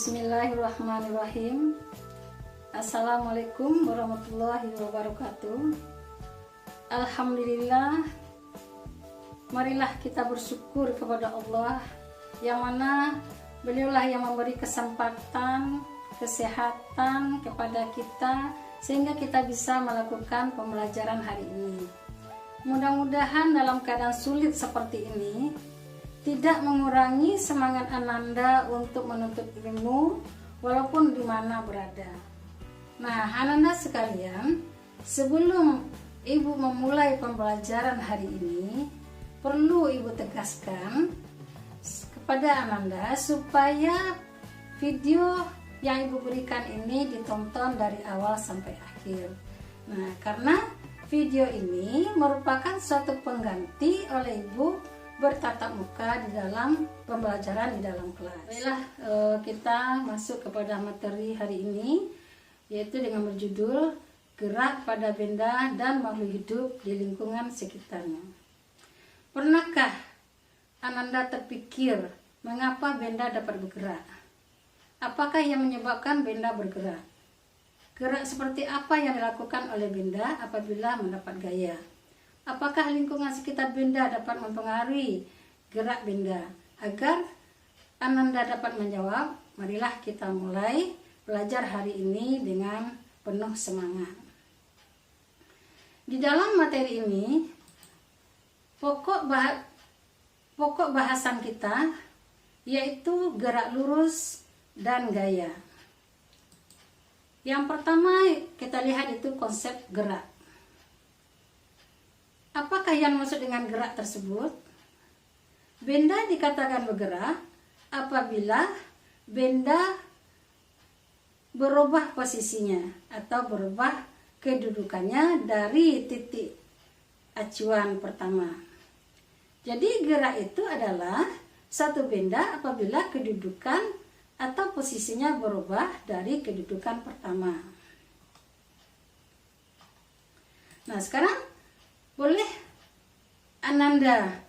Bismillahirrahmanirrahim. Assalamualaikum warahmatullahi wabarakatuh. Alhamdulillah, marilah kita bersyukur kepada Allah yang mana beliaulah yang memberi kesempatan, kesehatan kepada kita sehingga kita bisa melakukan pembelajaran hari ini. Mudah-mudahan dalam keadaan sulit seperti ini tidak mengurangi semangat Ananda untuk menuntut ilmu walaupun di mana berada. Nah, Ananda sekalian, sebelum Ibu memulai pembelajaran hari ini, perlu Ibu tegaskan kepada Ananda supaya video yang Ibu berikan ini ditonton dari awal sampai akhir. Nah, karena video ini merupakan suatu pengganti oleh Ibu bertatap muka di dalam pembelajaran di dalam kelas. Baiklah, kita masuk kepada materi hari ini, yaitu dengan berjudul Gerak pada Benda dan Makhluk Hidup di Lingkungan Sekitarnya. Pernahkah Ananda terpikir mengapa benda dapat bergerak? Apakah yang menyebabkan benda bergerak? Gerak seperti apa yang dilakukan oleh benda apabila mendapat gaya? Apakah lingkungan sekitar benda dapat mempengaruhi gerak benda? Agar Ananda dapat menjawab, marilah kita mulai belajar hari ini dengan penuh semangat. Di dalam materi ini, pokok bahasan kita yaitu gerak lurus dan gaya. Yang pertama kita lihat itu konsep gerak. Apakah yang maksud dengan gerak tersebut? Benda dikatakan bergerak apabila benda berubah posisinya atau berubah kedudukannya dari titik acuan pertama. Jadi gerak itu adalah satu benda apabila kedudukan atau posisinya berubah dari kedudukan pertama. Nah, sekarang boleh Ananda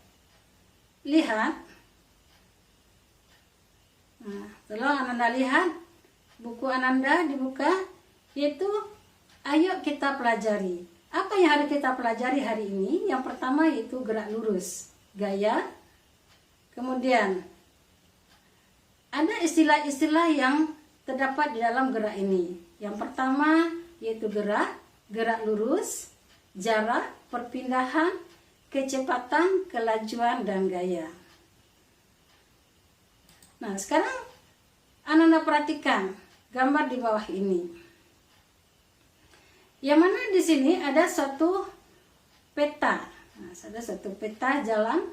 lihat. Nah, setelah Ananda lihat, buku Ananda dibuka, yaitu ayo kita pelajari. Apa yang harus kita pelajari hari ini? Yang pertama yaitu gerak lurus, gaya. Kemudian ada istilah-istilah yang terdapat di dalam gerak ini. Yang pertama yaitu gerak lurus, jarak, perpindahan, kecepatan, kelajuan, dan gaya. Nah, sekarang Ananda perhatikan gambar di bawah ini. Yang mana di sini ada suatu peta. Nah, ada suatu peta jalan,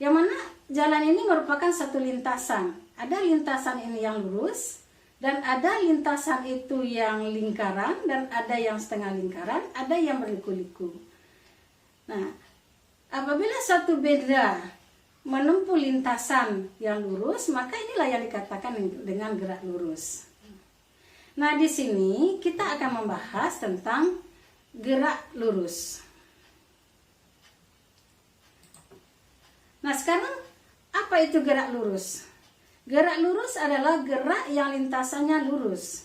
yang mana jalan ini merupakan satu lintasan. Ada lintasan ini yang lurus, dan ada lintasan itu yang lingkaran, dan ada yang setengah lingkaran, ada yang berliku-liku. Nah, apabila satu benda menempuh lintasan yang lurus, maka inilah yang dikatakan dengan gerak lurus. Nah, di sini kita akan membahas tentang gerak lurus. Nah, sekarang apa itu gerak lurus? Gerak lurus adalah gerak yang lintasannya lurus.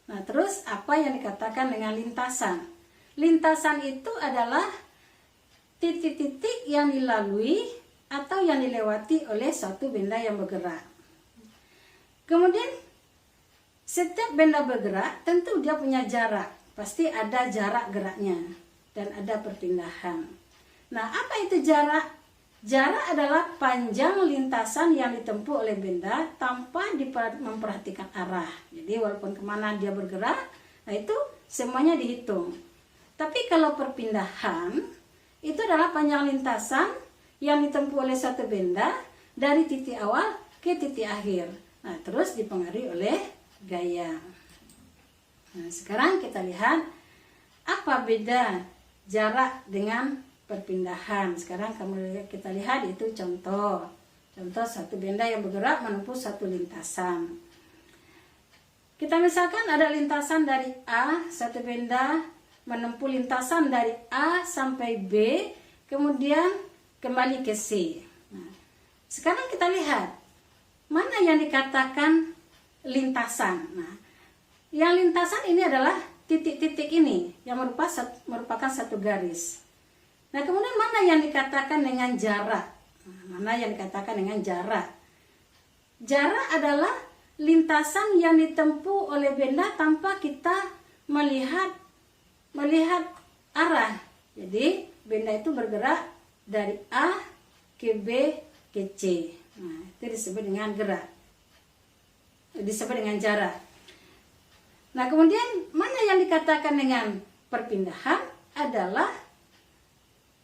Nah, terus apa yang dikatakan dengan lintasan? Lintasan itu adalah titik-titik yang dilalui atau yang dilewati oleh suatu benda yang bergerak. Kemudian setiap benda bergerak tentu dia punya jarak. Pasti ada jarak geraknya dan ada perpindahan. Nah, apa itu jarak? Jarak adalah panjang lintasan yang ditempuh oleh benda tanpa memperhatikan arah. Jadi walaupun kemana dia bergerak, nah itu semuanya dihitung. Tapi kalau perpindahan, itu adalah panjang lintasan yang ditempuh oleh satu benda dari titik awal ke titik akhir. Nah, terus dipengaruhi oleh gaya. Nah, sekarang kita lihat apa beda jarak dengan perpindahan. Sekarang kita lihat itu contoh satu benda yang bergerak menempuh satu lintasan. Kita misalkan ada lintasan dari A, satu benda menempuh lintasan dari A sampai B, kemudian kembali ke C. Nah, sekarang kita lihat mana yang dikatakan lintasan. Nah, yang lintasan ini adalah titik-titik ini yang merupakan satu garis. Nah, kemudian mana yang dikatakan dengan jarak? Mana yang dikatakan dengan jarak? Jarak adalah lintasan yang ditempuh oleh benda tanpa kita melihat arah. Jadi benda itu bergerak dari A ke B ke C. Nah, itu disebut dengan gerak. Disebut dengan jarak. Nah, kemudian mana yang dikatakan dengan perpindahan adalah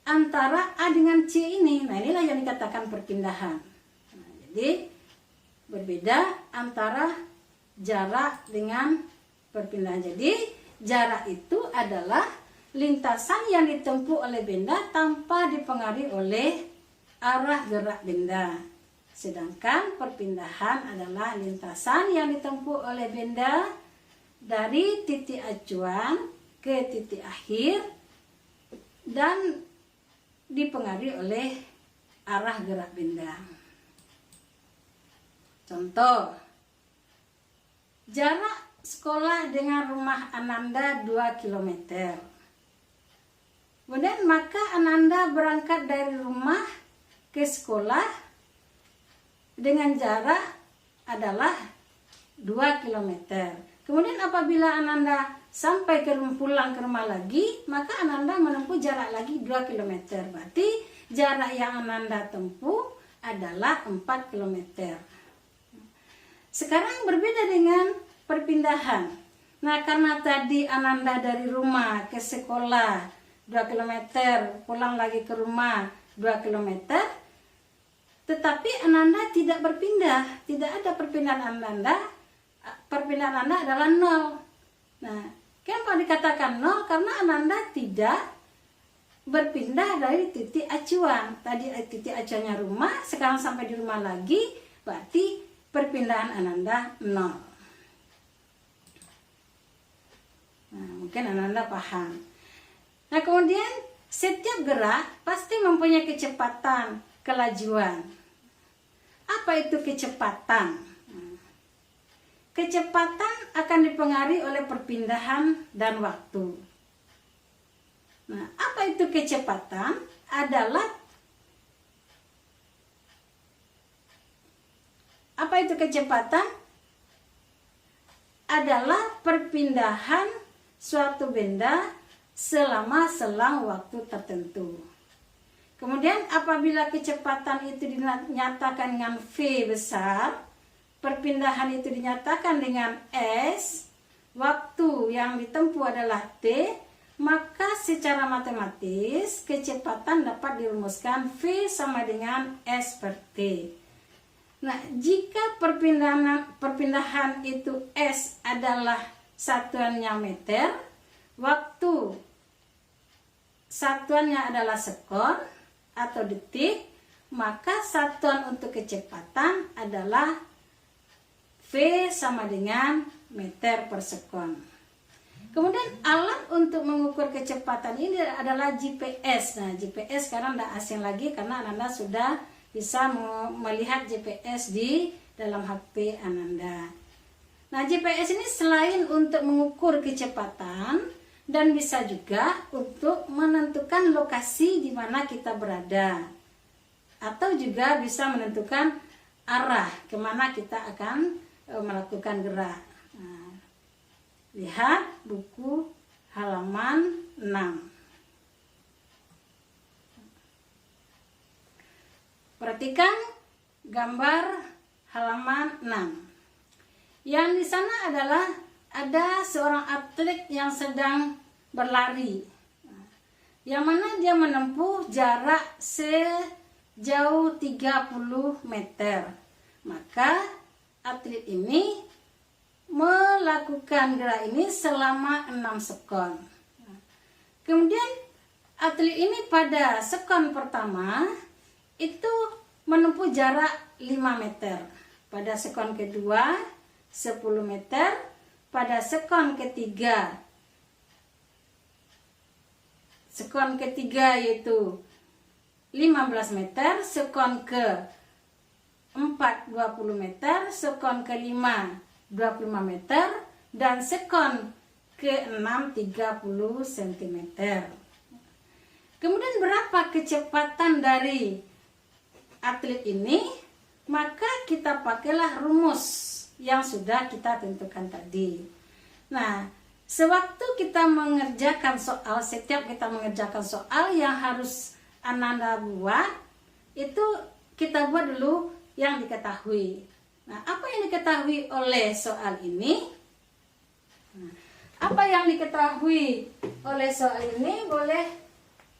antara A dengan C ini. Nah, inilah yang dikatakan perpindahan. Nah, jadi berbeda antara jarak dengan perpindahan. Jadi jarak itu adalah lintasan yang ditempuh oleh benda tanpa dipengaruhi oleh arah gerak benda. Sedangkan perpindahan adalah lintasan yang ditempuh oleh benda dari titik acuan ke titik akhir dan dipengaruhi oleh arah gerak benda. Contoh, jarak sekolah dengan rumah Ananda 2 km. Kemudian maka Ananda berangkat dari rumah ke sekolah dengan jarak adalah 2 km. Kemudian apabila Ananda sampai pulang ke rumah lagi, maka Ananda menempuh jarak lagi 2 km. Berarti jarak yang Ananda tempuh adalah 4 km. Sekarang berbeda dengan perpindahan. Nah, karena tadi Ananda dari rumah ke sekolah 2 km, pulang lagi ke rumah 2 km, tetapi Ananda tidak berpindah, tidak ada perpindahan Ananda. Perpindahan Ananda adalah 0. Nah, kenapa dikatakan 0? Karena Ananda tidak berpindah dari titik acuan. Tadi titik acuannya rumah, sekarang sampai di rumah lagi, berarti perpindahan Ananda 0. Nah, mungkin Ananda paham. Nah, kemudian setiap gerak pasti mempunyai kecepatan, kelajuan. Apa itu kecepatan? Kecepatan akan dipengaruhi oleh perpindahan dan waktu. Nah, apa itu kecepatan? Apa itu kecepatan? Adalah perpindahan suatu benda selama selang waktu tertentu. Kemudian apabila kecepatan itu dinyatakan dengan V besar, perpindahan itu dinyatakan dengan S, waktu yang ditempuh adalah T, maka secara matematis kecepatan dapat dirumuskan V sama dengan S per T. Nah, jika perpindahan itu S adalah satuannya meter, waktu satuannya adalah sekon atau detik, maka satuan untuk kecepatan adalah V sama dengan meter per sekon. Kemudian alat untuk mengukur kecepatan ini adalah GPS. Nah, GPS sekarang tidak asing lagi karena Ananda sudah bisa melihat GPS di dalam HP Ananda. Nah, GPS ini selain untuk mengukur kecepatan dan bisa juga untuk menentukan lokasi di mana kita berada, atau juga bisa menentukan arah kemana kita akan melakukan gerak. Nah, lihat buku halaman 6. Perhatikan gambar halaman 6. Yang di sana adalah ada seorang atlet yang sedang berlari, yang mana dia menempuh jarak sejauh 30 meter. Maka atlet ini melakukan gerak ini selama 6 sekon. Kemudian atlet ini pada sekon pertama itu menempuh jarak 5 meter. Pada sekon kedua 10 meter. Pada sekon ketiga yaitu 15 meter, sekon ke 4 20 meter, sekon kelima 25 meter dan sekon ke-6 30 cm. Kemudian berapa kecepatan dari atlet ini? Maka kita pakailah rumus yang sudah kita tentukan tadi. Nah, sewaktu kita mengerjakan soal, setiap kita mengerjakan soal yang harus Ananda buat, itu kita buat dulu yang diketahui. Nah, apa yang diketahui oleh soal ini? Nah, apa yang diketahui oleh soal ini boleh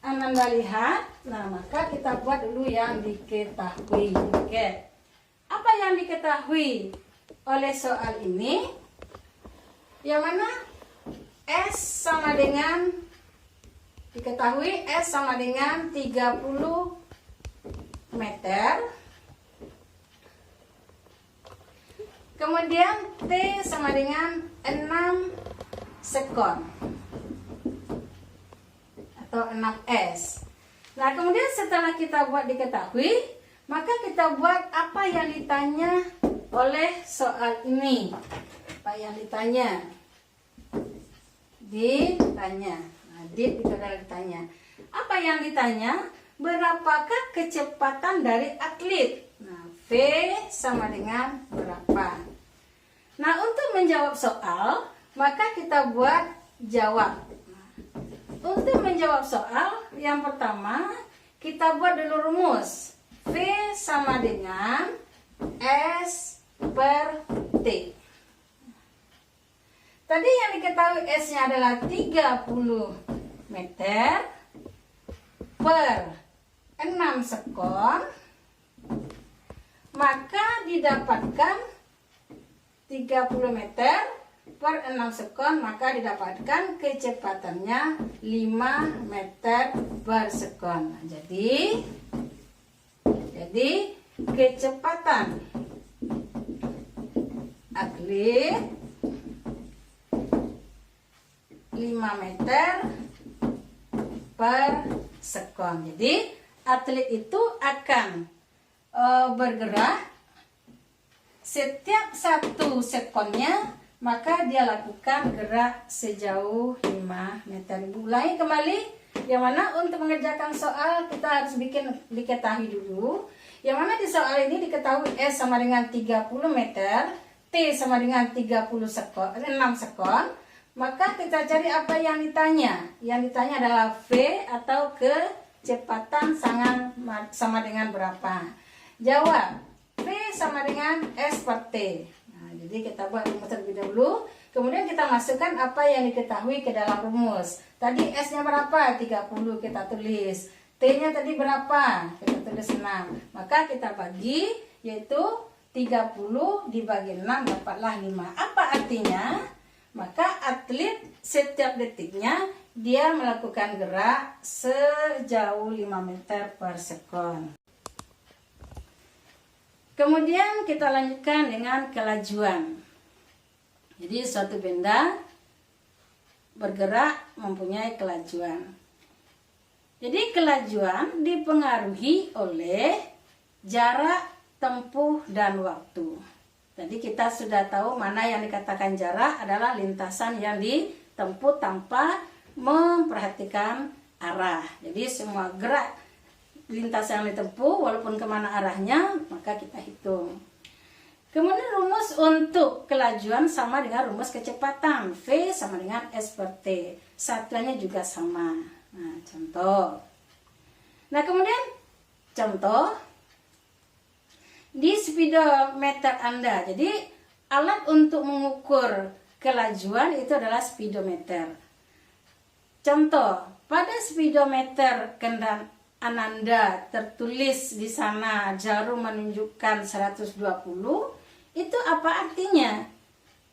Ananda lihat. Nah, maka kita buat dulu yang diketahui. Oke. Apa yang diketahui oleh soal ini? Yang mana S sama dengan, diketahui S sama dengan 30 meter. Kemudian T sama dengan 6 sekon atau 6S. Nah, kemudian setelah kita buat diketahui, maka kita buat apa yang ditanya oleh soal ini. Apa yang ditanya? Ditanya. Nah, itu adalah ditanya. Apa yang ditanya? Berapakah kecepatan dari atlet? Nah, V sama dengan berapa? Nah, untuk menjawab soal, maka kita buat jawab. Nah, untuk menjawab soal, yang pertama, kita buat dulu rumus. V sama dengan S per T. Tadi yang diketahui S-nya adalah 30 meter per 6 sekon. Maka didapatkan 30 meter per 6 sekon, maka didapatkan kecepatannya 5 meter per sekon. Nah, jadi kecepatan atlet 5 meter per sekon. Jadi atlet itu akan bergerak setiap 1 sekonnya, maka dia lakukan gerak sejauh 5 meter. Ulangi kembali. Yang mana untuk mengerjakan soal kita harus diketahui dulu. Yang mana di soal ini diketahui S sama dengan 30 meter, T sama dengan 30 sekon, 6 sekon. Maka kita cari apa yang ditanya. Yang ditanya adalah V atau kecepatan sama dengan berapa. Jawab, V sama dengan S per T. Nah, jadi kita buat rumus terlebih dahulu. Kemudian kita masukkan apa yang diketahui ke dalam rumus. Tadi S-nya berapa? 30 kita tulis. T-nya tadi berapa? Kita tulis 6. Maka kita bagi, yaitu 30 dibagi 6 dapatlah 5. Apa artinya? Maka atlet setiap detiknya dia melakukan gerak sejauh 5 meter per sekon. Kemudian kita lanjutkan dengan kelajuan. Jadi suatu benda bergerak mempunyai kelajuan. Jadi kelajuan dipengaruhi oleh jarak, tempuh, dan waktu. Jadi kita sudah tahu mana yang dikatakan jarak adalah lintasan yang ditempuh tanpa memperhatikan arah. Jadi semua gerak lintasan yang ditempuh walaupun kemana arahnya, maka kita hitung. Kemudian rumus untuk kelajuan sama dengan rumus kecepatan. V sama dengan S per T. Satuannya juga sama. Nah, contoh. Nah, kemudian contoh di speedometer Anda. Jadi alat untuk mengukur kelajuan itu adalah speedometer. Contoh, pada speedometer kendaraan Ananda tertulis di sana jarum menunjukkan 120. Itu apa artinya?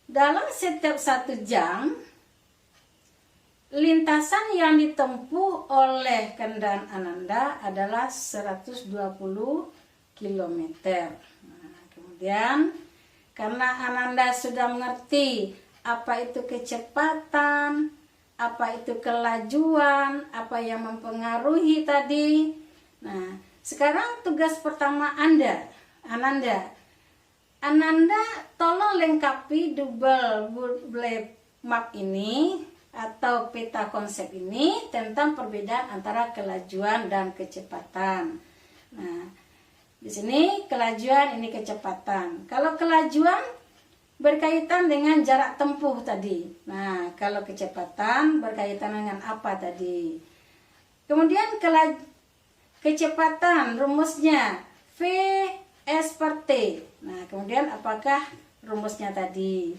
Dalam setiap 1 jam, lintasan yang ditempuh oleh kendaraan Ananda adalah 120 km. Nah, kemudian karena Ananda sudah mengerti apa itu kecepatan, apa itu kelajuan, apa yang mempengaruhi tadi. Nah, sekarang tugas pertama Ananda, Ananda tolong lengkapi double map ini atau peta konsep ini tentang perbedaan antara kelajuan dan kecepatan. Nah, di sini kelajuan, ini kecepatan. Kalau kelajuan berkaitan dengan jarak tempuh tadi. Nah, kalau kecepatan berkaitan dengan apa tadi? Kemudian kecepatan rumusnya V S per T. Nah, kemudian apakah rumusnya tadi?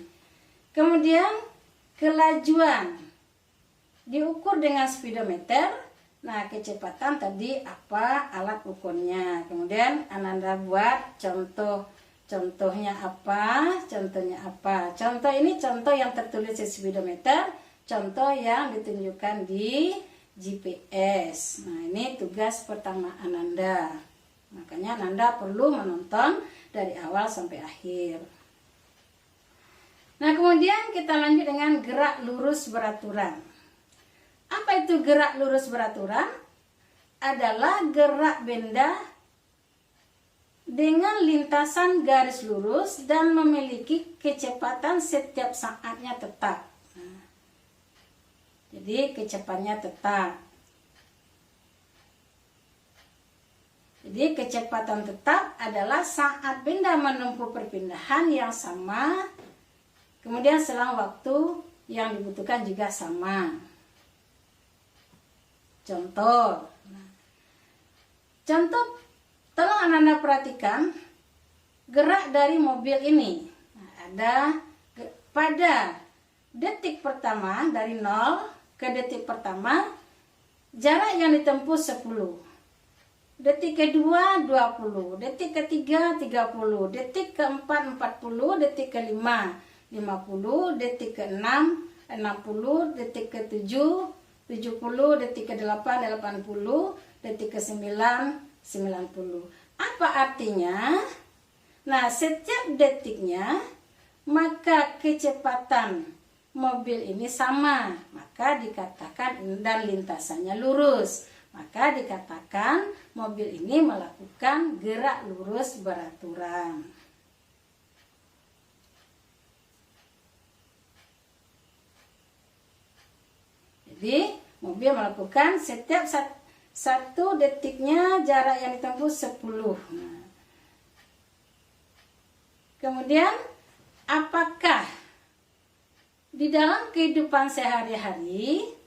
Kemudian kelajuan diukur dengan speedometer. Nah, kecepatan tadi apa alat ukurnya. Kemudian Ananda buat contohnya apa? Contohnya apa? Contoh ini contoh yang tertulis di speedometer, contoh yang ditunjukkan di GPS. Nah, ini tugas pertama Ananda. Makanya Ananda perlu menonton dari awal sampai akhir. Nah, kemudian kita lanjut dengan gerak lurus beraturan. Apa itu gerak lurus beraturan? Adalah gerak benda dengan lintasan garis lurus dan memiliki kecepatan setiap saatnya tetap. Nah, jadi kecepatannya tetap. Jadi kecepatan tetap adalah saat benda menempuh perpindahan yang sama, kemudian selang waktu yang dibutuhkan juga sama. Contoh, tolong Ananda perhatikan gerak dari mobil ini. Nah, ada pada detik pertama dari 0 ke detik pertama jarak yang ditempuh 10. Detik kedua 20, detik ketiga 30, detik keempat 40, detik kelima 50, detik keenam 60, detik ketujuh 70, detik ke-8 80, detik ke-9 90. Apa artinya? Nah, setiap detiknya maka kecepatan mobil ini sama, maka dikatakan dan lintasannya lurus. Maka dikatakan mobil ini melakukan gerak lurus beraturan. Jadi mobil melakukan setiap satu detiknya jarak yang ditempuh 10. Nah, kemudian apakah di dalam kehidupan sehari-hari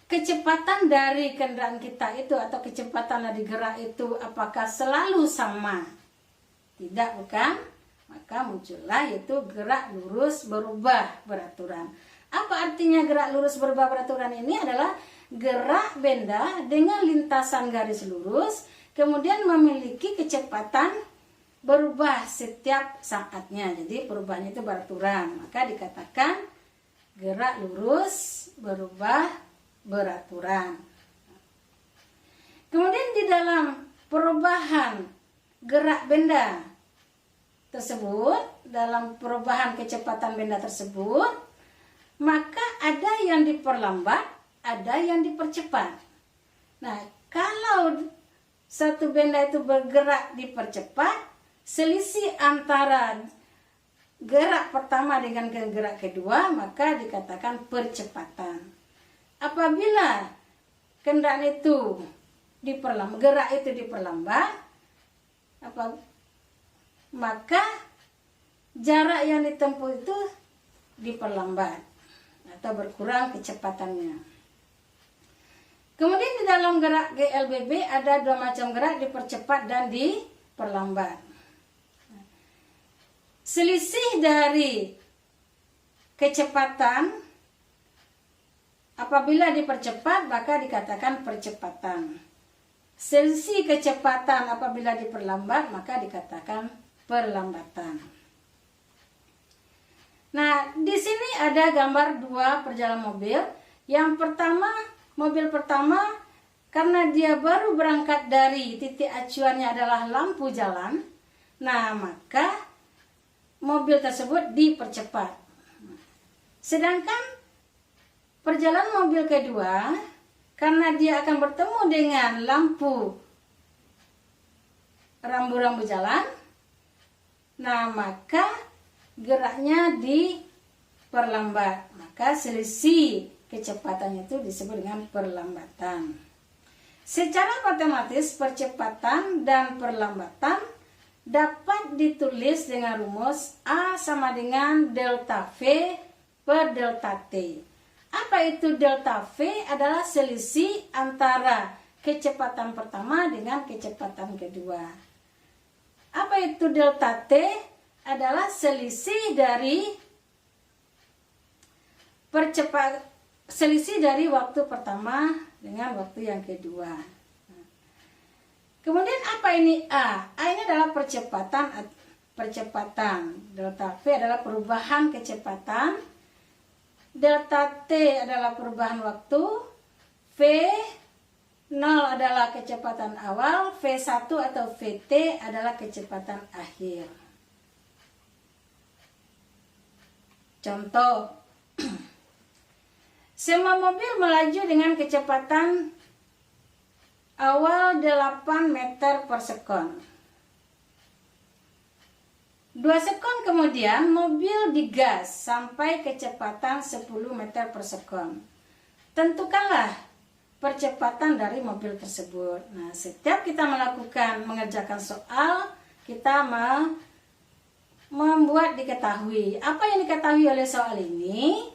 kecepatan dari kendaraan kita itu atau kecepatan dari gerak itu apakah selalu sama? Tidak, bukan? Maka muncullah yaitu gerak lurus berubah beraturan. Apa artinya gerak lurus berubah beraturan ini? Adalah gerak benda dengan lintasan garis lurus, kemudian memiliki kecepatan berubah setiap saatnya. Jadi perubahannya itu beraturan. Maka dikatakan gerak lurus berubah beraturan. Kemudian di dalam perubahan gerak benda tersebut, dalam perubahan kecepatan benda tersebut, maka ada yang diperlambat, ada yang dipercepat. Nah, kalau satu benda itu bergerak dipercepat, selisih antara gerak pertama dengan gerak kedua, maka dikatakan percepatan. Apabila kendaraan itu diperlambat, gerak itu diperlambat, maka jarak yang ditempuh itu diperlambat atau berkurang kecepatannya. Kemudian di dalam gerak GLBB ada dua macam gerak, dipercepat dan diperlambat. Selisih dari kecepatan apabila dipercepat maka dikatakan percepatan. Selisih kecepatan apabila diperlambat maka dikatakan perlambatan. Nah, di sini ada gambar dua perjalanan mobil. Yang pertama, mobil pertama karena dia baru berangkat dari titik acuannya adalah lampu jalan. Nah, maka mobil tersebut dipercepat. Sedangkan perjalanan mobil kedua karena dia akan bertemu dengan lampu rambu-rambu jalan, Nah, maka geraknya diperlambat. Maka selisih kecepatannya itu disebut dengan perlambatan. Secara matematis, percepatan dan perlambatan dapat ditulis dengan rumus A sama dengan delta V per delta T. Apa itu delta V? Adalah selisih antara kecepatan pertama dengan kecepatan kedua. Apa itu delta T? Adalah selisih dari waktu pertama dengan waktu yang kedua. Kemudian apa ini A? A ini adalah percepatan. Delta V adalah perubahan kecepatan. Delta T adalah perubahan waktu. V0 adalah kecepatan awal. V1 atau VT adalah kecepatan akhir. Contoh, semua mobil melaju dengan kecepatan awal 8 meter per sekon. 2 sekon kemudian mobil digas sampai kecepatan 10 meter per sekon. Tentukanlah percepatan dari mobil tersebut. Nah, setiap kita mengerjakan soal, kita membuat diketahui. Apa yang diketahui oleh soal ini?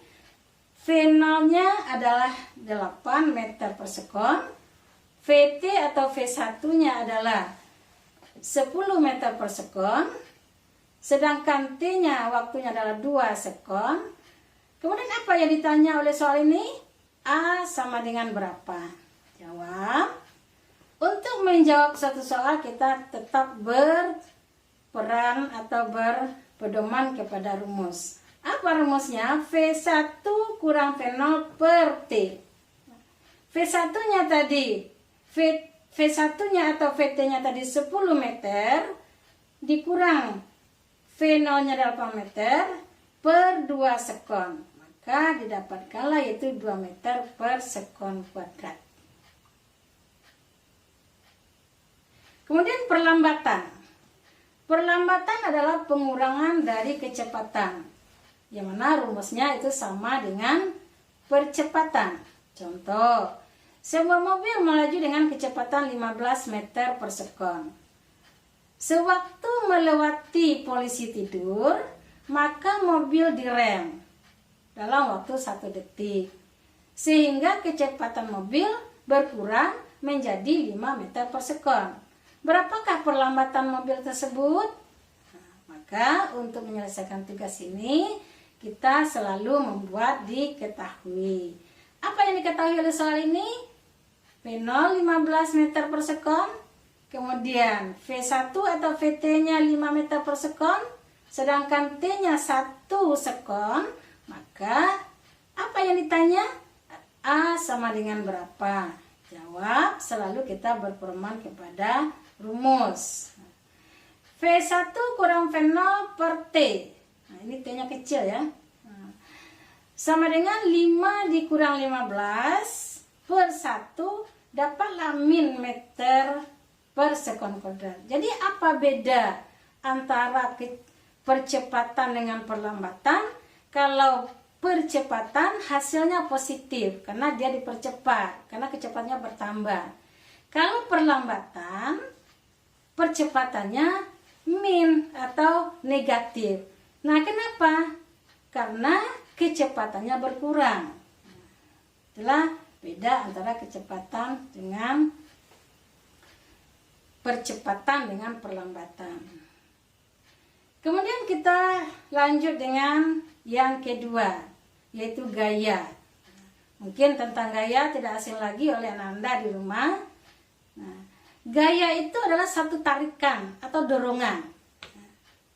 V0-nya adalah 8 meter per sekon. VT atau V1-nya adalah 10 meter per sekon. Sedangkan T-nya waktunya adalah 2 sekon. Kemudian apa yang ditanya oleh soal ini? A sama dengan berapa? Jawab. Untuk menjawab satu soal kita tetap berperan atau berpedoman kepada rumus. Apa rumusnya? V1 kurang V0 per T. V1-nya tadi, V1-nya atau VT-nya tadi 10 meter, dikurang V0-nya 8 meter per 2 sekon. Maka didapatkanlah yaitu 2 meter per sekon kuadrat. Kemudian perlambatan. Perlambatan adalah pengurangan dari kecepatan. Yang mana rumusnya itu sama dengan percepatan. Contoh, sebuah mobil melaju dengan kecepatan 15 meter per sekon. Sewaktu melewati polisi tidur, maka mobil direm dalam waktu 1 detik. Sehingga kecepatan mobil berkurang menjadi 5 meter per sekon. Berapakah perlambatan mobil tersebut? Nah, maka untuk menyelesaikan tugas ini, kita selalu membuat diketahui. Apa yang diketahui oleh soal ini? V0 15 meter per sekon. Kemudian V1 atau VT-nya 5 meter per sekon. Sedangkan T-nya 1 sekon. Maka apa yang ditanya? A sama dengan berapa? Jawab, selalu kita berpedoman kepada rumus. V1 kurang V0 per T. Nah, ini T-nya kecil ya. Sama dengan 5 dikurang 15 per 1 dapatlah min meter per sekon kuadrat. Jadi apa beda antara percepatan dengan perlambatan? Kalau percepatan hasilnya positif karena dia dipercepat, karena kecepatannya bertambah. Kalau perlambatan, percepatannya min atau negatif. Nah, kenapa? Karena kecepatannya berkurang. Itulah beda antara kecepatan dengan percepatan dengan perlambatan. Kemudian kita lanjut dengan yang kedua, yaitu gaya. Mungkin tentang gaya tidak asing lagi oleh Anda di rumah. Nah, gaya itu adalah satu tarikan atau dorongan.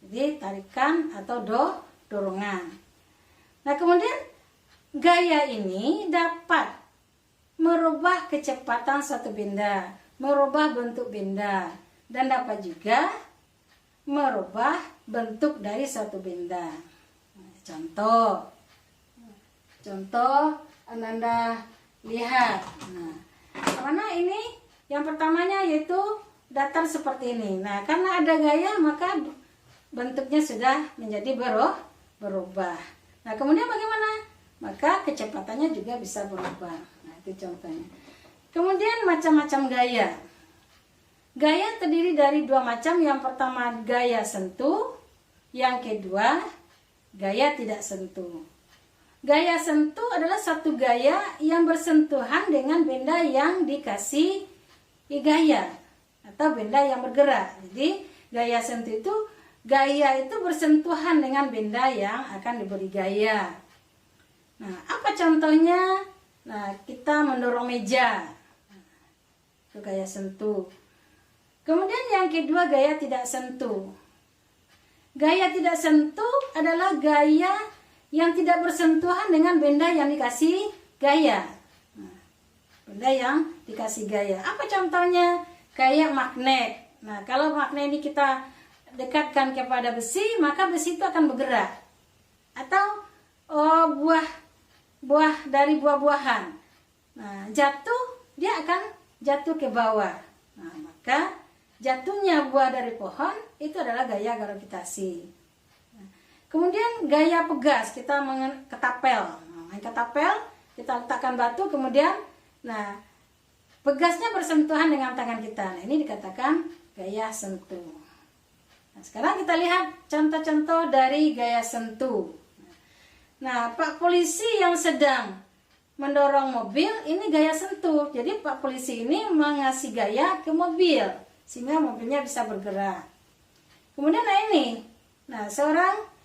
Jadi tarikan atau dorongan. Nah, kemudian gaya ini dapat merubah kecepatan suatu benda, merubah bentuk benda, dan dapat juga merubah bentuk dari suatu benda. Contoh Anda lihat. Nah, mana ini? Yang pertamanya yaitu datar seperti ini. Nah, karena ada gaya maka bentuknya sudah menjadi berubah. Nah, kemudian bagaimana? Maka kecepatannya juga bisa berubah. Nah, itu contohnya. Kemudian macam-macam gaya. Gaya terdiri dari dua macam. Yang pertama gaya sentuh, yang kedua gaya tidak sentuh. Gaya sentuh adalah satu gaya yang bersentuhan dengan benda yang dikasih gaya atau benda yang bergerak. Jadi gaya sentuh itu, gaya itu bersentuhan dengan benda yang akan diberi gaya. Nah, apa contohnya? Nah, kita mendorong meja. Itu gaya sentuh. Kemudian yang kedua gaya tidak sentuh. Gaya tidak sentuh adalah gaya yang tidak bersentuhan dengan benda yang dikasih gaya. Nah, benda yang dikasih gaya. Apa contohnya? Kayak magnet. Nah, kalau magnet ini kita dekatkan kepada besi, maka besi itu akan bergerak. Atau buah dari buah-buahan. Nah, jatuh, dia akan jatuh ke bawah. Nah, maka jatuhnya buah dari pohon itu adalah gaya gravitasi. Kemudian gaya pegas, kita ketapel. Main ketapel, kita letakkan batu, kemudian pegasnya bersentuhan dengan tangan kita. Nah, ini dikatakan gaya sentuh. Nah, sekarang kita lihat contoh-contoh dari gaya sentuh. Nah, Pak Polisi yang sedang mendorong mobil, ini gaya sentuh. Jadi Pak Polisi ini mengasih gaya ke mobil, sehingga mobilnya bisa bergerak. Kemudian ini, seorang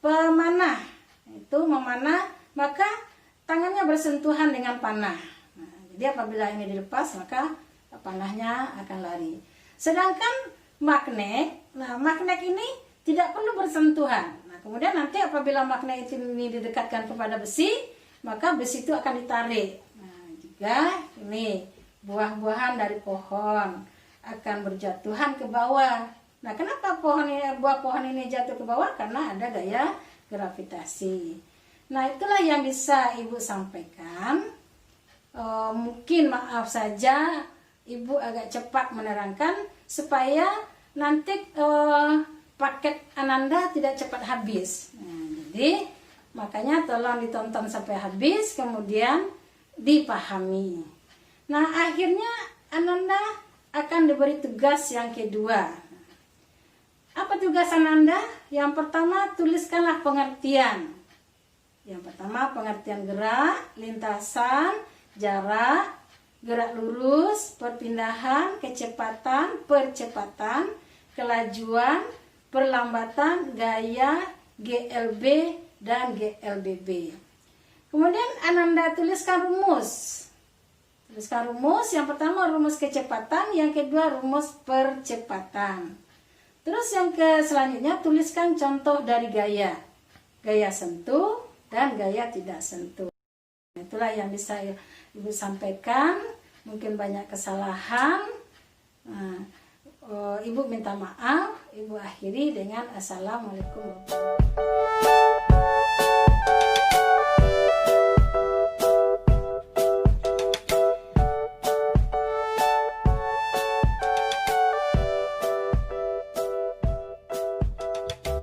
pemanah itu memanah, maka tangannya bersentuhan dengan panah. Nah, jadi apabila ini dilepas, maka panahnya akan lari. Sedangkan magnet, magnet ini tidak perlu bersentuhan. Nah, kemudian nanti apabila magnet ini didekatkan kepada besi, maka besi itu akan ditarik. Nah, jika ini buah-buahan dari pohon akan berjatuhan ke bawah. Nah, kenapa buah pohon ini jatuh ke bawah? Karena ada gaya gravitasi. Nah, itulah yang bisa Ibu sampaikan. Mungkin maaf saja Ibu agak cepat menerangkan supaya nanti paket Ananda tidak cepat habis. Nah, jadi makanya tolong ditonton sampai habis, kemudian dipahami. Nah, akhirnya Ananda akan diberi tugas yang kedua. Apa tugas Ananda? Yang pertama, tuliskanlah pengertian. Yang pertama, pengertian gerak, lintasan, jarak, gerak lurus, perpindahan, kecepatan, percepatan, kelajuan, perlambatan, gaya, GLB, dan GLBB. Kemudian Ananda tuliskan rumus. Tuliskan rumus, yang pertama rumus kecepatan, yang kedua rumus percepatan. Terus yang selanjutnya tuliskan contoh dari gaya. Gaya sentuh dan gaya tidak sentuh. Itulah yang bisa Ibu sampaikan. Mungkin banyak kesalahan. Ibu minta maaf. Ibu akhiri dengan Assalamualaikum warahmatullahi wabarakatuh.